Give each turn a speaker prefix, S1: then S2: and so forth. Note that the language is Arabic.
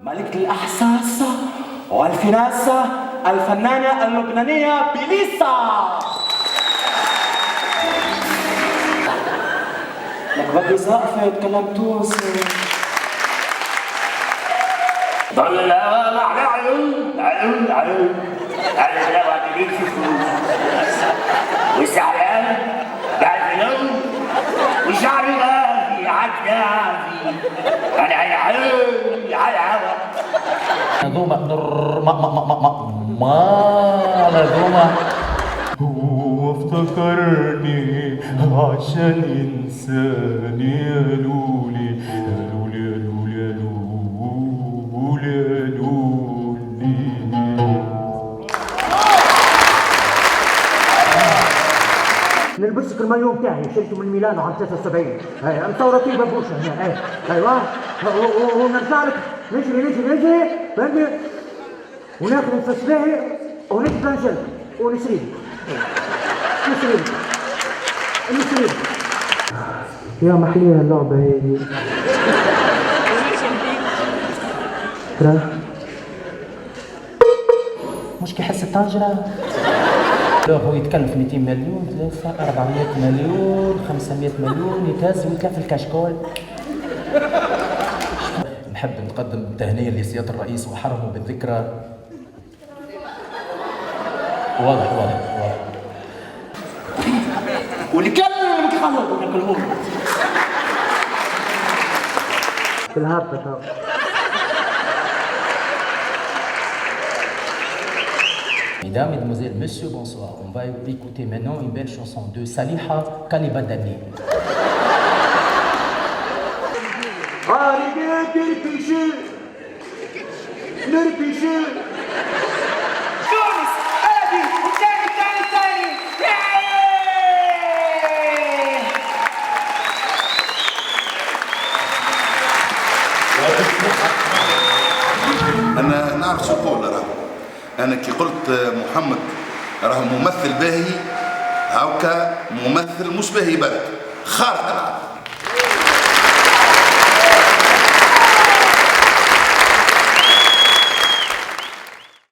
S1: ملكة الإحساس والفناسة الفنانة اللبنانية بيليسا. لك بدي سقفة كلام توسي.
S2: ضل على عيون عيون عيون عيون لا ما تريد تشوفوه والسعيان قاعد ينوم وشعري غافي عالجافي انا عيون على الهوا
S3: منظومة ما منظومة. هو افتكرني عشان ينساني يا لولي يا لولي يا لولي يا لولي يا لولي.
S4: نلبسك المايو بتاعي شلته من ميلانو عام 73. مصورة فيه بابوشة هنا. ايوه ونرجع لك نجري فهمتني وناخذ الفسلاحي ونجبر نجلك ونسريب يا محلية اللعبة هذه.
S3: مش كيحس الطنجرة. هو يتكلف 200 مليون 400 مليون 500 مليون يتهز ويتلف في الكشكول. نحب نقدم تهنئة لسيادة الرئيس وحرمه بالذكرى. واضح
S1: واللي كلمك خلط وناكلهم
S4: في الهبطة.
S3: Mesdames, Mesdemoiselles, Messieurs, bonsoir. On va écouter maintenant une belle chanson de Saliha Kalibadani.
S1: تونس هادي وثاني
S5: أنا نعرف شو نقول. أنا كي قلت محمد راه ممثل باهي هاوكا ممثل مش باهي برك خارق العادة.